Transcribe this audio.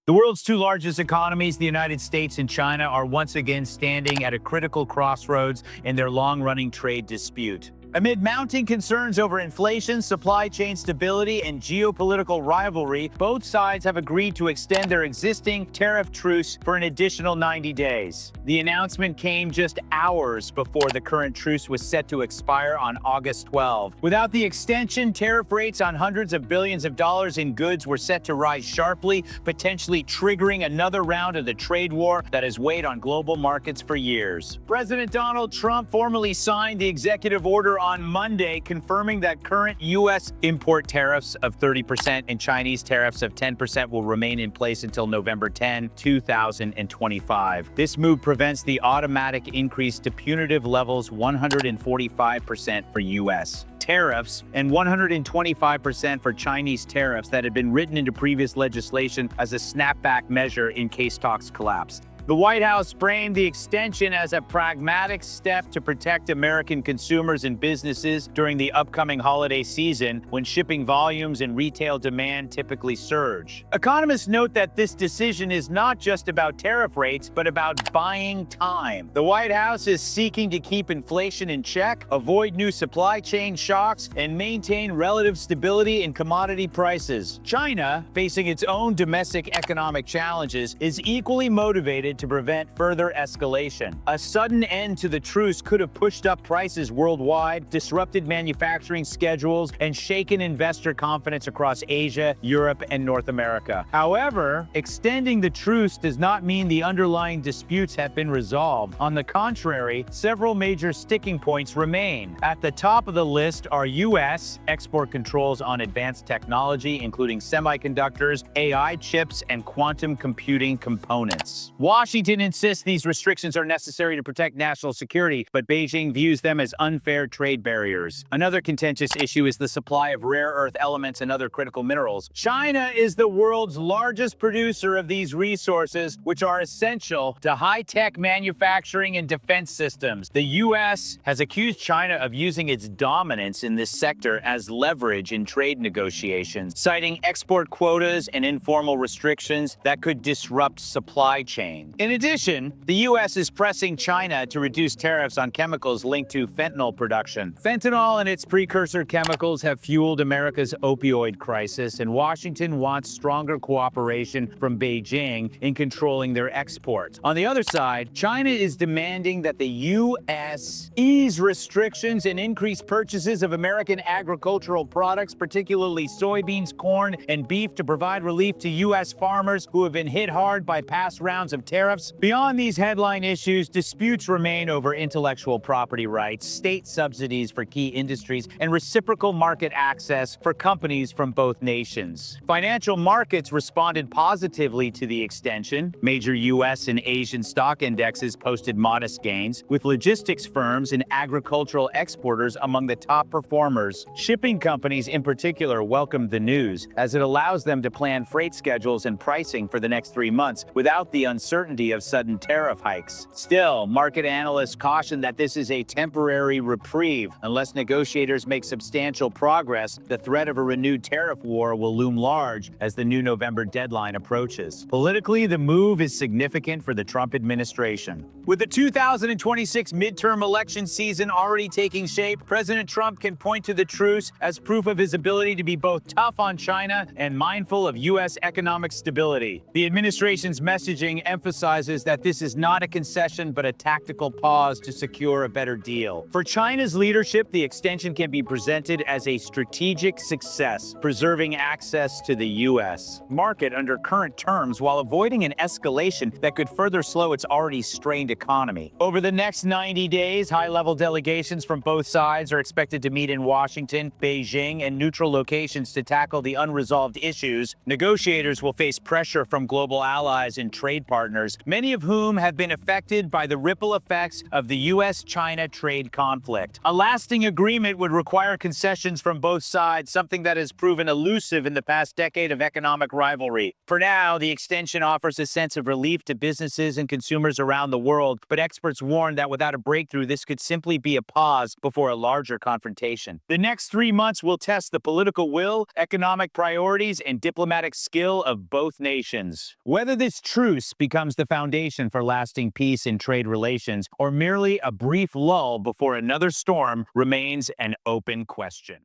The world's two largest economies, the United States and China, are once again standing at a critical crossroads in their long-running trade dispute. Amid mounting concerns over inflation, supply chain stability, and geopolitical rivalry, both sides have agreed to extend their existing tariff truce for an additional 90 days. The announcement came just hours before the current truce was set to expire on August 12. Without the extension, tariff rates on hundreds of billions of dollars in goods were set to rise sharply, potentially triggering another round of the trade war that has weighed on global markets for years. President Donald Trump formally signed the executive order on Monday, confirming that current U.S. import tariffs of 30% and Chinese tariffs of 10% will remain in place until November 10, 2025. This move prevents the automatic increase to punitive levels 145% for U.S. tariffs and 125% for Chinese tariffs that had been written into previous legislation as a snapback measure in case talks collapsed. The White House framed the extension as a pragmatic step to protect American consumers and businesses during the upcoming holiday season when shipping volumes and retail demand typically surge. Economists note that this decision is not just about tariff rates, but about buying time. The White House is seeking to keep inflation in check, avoid new supply chain shocks, and maintain relative stability in commodity prices. China, facing its own domestic economic challenges, is equally motivated to prevent further escalation. A sudden end to the truce could have pushed up prices worldwide, disrupted manufacturing schedules, and shaken investor confidence across Asia, Europe, and North America. However, extending the truce does not mean the underlying disputes have been resolved. On the contrary, several major sticking points remain. At the top of the list are U.S. export controls on advanced technology, including semiconductors, AI chips, and quantum computing components. Washington insists these restrictions are necessary to protect national security, but Beijing views them as unfair trade barriers. Another contentious issue is the supply of rare earth elements and other critical minerals. China is the world's largest producer of these resources, which are essential to high-tech manufacturing and defense systems. The U.S. has accused China of using its dominance in this sector as leverage in trade negotiations, citing export quotas and informal restrictions that could disrupt supply chains. In addition, the U.S. is pressing China to reduce tariffs on chemicals linked to fentanyl production. Fentanyl and its precursor chemicals have fueled America's opioid crisis, and Washington wants stronger cooperation from Beijing in controlling their exports. On the other side, China is demanding that the U.S. ease restrictions and increase purchases of American agricultural products, particularly soybeans, corn, and beef, to provide relief to U.S. farmers who have been hit hard by past rounds of tariffs. Beyond these headline issues, disputes remain over intellectual property rights, state subsidies for key industries, and reciprocal market access for companies from both nations. Financial markets responded positively to the extension. Major U.S. and Asian stock indexes posted modest gains, with logistics firms and agricultural exporters among the top performers. Shipping companies in particular welcomed the news, as it allows them to plan freight schedules and pricing for the next 3 months without the uncertainty of sudden tariff hikes. Still, market analysts caution that this is a temporary reprieve. Unless negotiators make substantial progress, the threat of a renewed tariff war will loom large as the new November deadline approaches. Politically, the move is significant for the Trump administration. With the 2026 midterm election season already taking shape, President Trump can point to the truce as proof of his ability to be both tough on China and mindful of U.S. economic stability. The administration's messaging emphasizes that this is not a concession but a tactical pause to secure a better deal. For China's leadership, the extension can be presented as a strategic success, preserving access to the U.S. market under current terms while avoiding an escalation that could further slow its already strained economy. Over the next 90 days, high-level delegations from both sides are expected to meet in Washington, Beijing, and neutral locations to tackle the unresolved issues. Negotiators will face pressure from global allies and trade partners partners, many of whom have been affected by the ripple effects of the U.S.-China trade conflict. A lasting agreement would require concessions from both sides, something that has proven elusive in the past decade of economic rivalry. For now, the extension offers a sense of relief to businesses and consumers around the world, but experts warn that without a breakthrough, this could simply be a pause before a larger confrontation. The next 3 months will test the political will, economic priorities, and diplomatic skill of both nations. Whether this truce becomes the foundation for lasting peace in trade relations or merely a brief lull before another storm remains an open question.